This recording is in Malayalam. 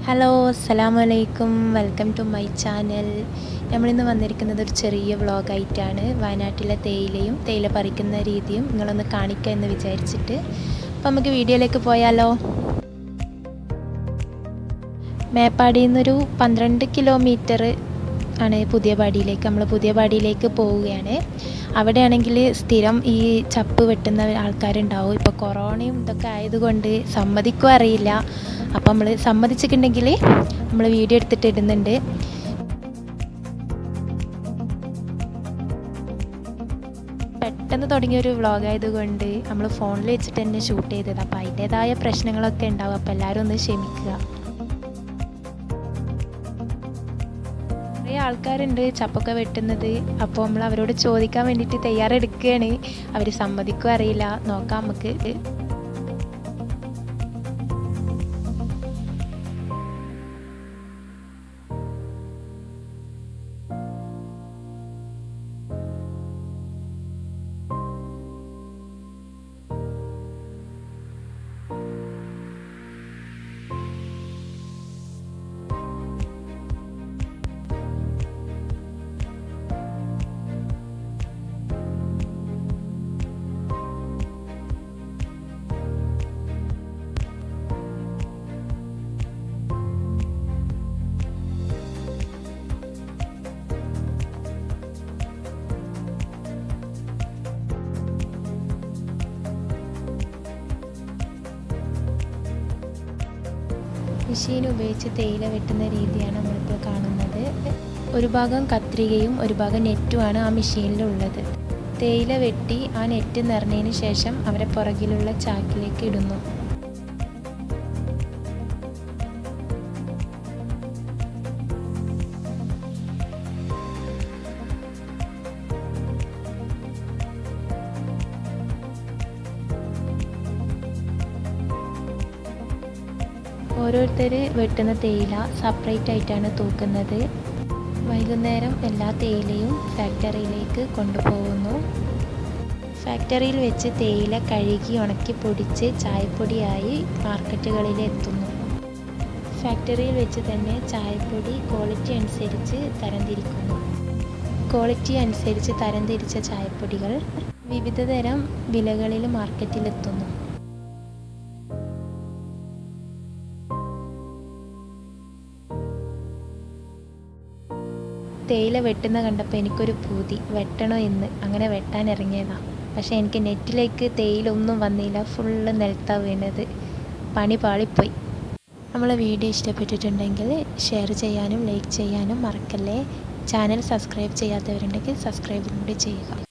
ഹലോ അസ്സലാമു അലൈക്കും, വെൽക്കം ടു മൈ ചാനൽ. നമ്മളിന്ന് വന്നിരിക്കുന്നത് ഒരു ചെറിയ വ്ളോഗായിട്ടാണ്. വയനാട്ടിലെ തേയില പറിക്കുന്ന രീതിയും നിങ്ങളൊന്ന് കാണിക്കുക എന്ന് വിചാരിച്ചിട്ട്. അപ്പോൾ നമുക്ക് വീഡിയോയിലേക്ക് പോയാലോ. മേപ്പാടിയിൽ നിന്നൊരു 12 കിലോമീറ്റർ ആണ് നമ്മൾ പുതിയ പാടിയിലേക്ക് പോവുകയാണ്. അവിടെയാണെങ്കിൽ സ്ഥിരം ഈ ചപ്പ് വെട്ടുന്ന ആൾക്കാരുണ്ടാവും. ഇപ്പോൾ കൊറോണയും ഇതൊക്കെ ആയതുകൊണ്ട് സമ്മതിക്കും അറിയില്ല. അപ്പോൾ നമ്മൾ സമ്മതിച്ചിട്ടുണ്ടെങ്കിൽ നമ്മൾ വീഡിയോ എടുത്തിട്ട് ഇടുന്നുണ്ട്. പെട്ടെന്ന് തുടങ്ങിയൊരു വ്ളോഗായതുകൊണ്ട് നമ്മൾ ഫോണിൽ വെച്ചിട്ട് തന്നെ ഷൂട്ട് ചെയ്തത്. അപ്പോൾ അതിൻ്റേതായ പ്രശ്നങ്ങളൊക്കെ ഉണ്ടാവും. അപ്പോൾ എല്ലാവരും ഒന്ന് ക്ഷമിക്കുക. കുറേ ആൾക്കാരുണ്ട് ചപ്പൊക്കെ വെട്ടുന്നത്. അപ്പോൾ നമ്മൾ അവരോട് ചോദിക്കാൻ വേണ്ടിയിട്ട് തയ്യാറെടുക്കുകയാണ്. അവർ സമ്മതിക്കും അറിയില്ല, നോക്കാം നമുക്ക്. മെഷീൻ ഉപയോഗിച്ച് തേയില വെട്ടുന്ന രീതിയാണ് നമ്മളിപ്പോൾ കാണുന്നത്. ഒരു ഭാഗം കത്രികയും ഒരു ഭാഗം നെറ്റുമാണ് ആ മെഷീനിലുള്ളത്. തേയില വെട്ടി ആ നെറ്റ് നിറഞ്ഞതിന് ശേഷം അവരെ പുറകിലുള്ള ചാക്കിലേക്ക് ഇടുന്നു. ഓരോരുത്തർ വെട്ടുന്ന തേയില സെപ്പറേറ്റ് ആയിട്ടാണ് തൂക്കുന്നത്. വൈകുന്നേരം എല്ലാ തേയിലയും ഫാക്ടറിയിലേക്ക് കൊണ്ടുപോകുന്നു. ഫാക്ടറിയിൽ വെച്ച് തേയില കഴുകി ഉണക്കി പൊടിച്ച് ചായപ്പൊടിയായി മാർക്കറ്റുകളിൽ എത്തുന്നു. ഫാക്ടറിയിൽ വെച്ച് തന്നെ ചായപ്പൊടി ക്വാളിറ്റി അനുസരിച്ച് തരംതിരിക്കുന്നു. ക്വാളിറ്റി അനുസരിച്ച് തരംതിരിച്ച ചായപ്പൊടികൾ വിവിധ തരം വിലകളിൽ മാർക്കറ്റിലെത്തുന്നു. തേയില വെട്ടുന്ന കണ്ടപ്പോൾ എനിക്കൊരു പൂതി, വെട്ടണോ എന്ന്. അങ്ങനെ വെട്ടാൻ ഇറങ്ങിയതാണ്. പക്ഷേ എനിക്ക് നെറ്റിലേക്ക് തേയില ഒന്നും വന്നില്ല. ഫുള്ള് നിലത്താണ് വീണത്. പണി പാളിപ്പോയി. നമ്മളെ വീഡിയോ ഇഷ്ടപ്പെട്ടിട്ടുണ്ടെങ്കിൽ ഷെയർ ചെയ്യാനും ലൈക്ക് ചെയ്യാനും മറക്കല്ലേ. ചാനൽ സബ്സ്ക്രൈബ് ചെയ്യാത്തവരുണ്ടെങ്കിൽ സബ്സ്ക്രൈബും കൂടി ചെയ്യുക.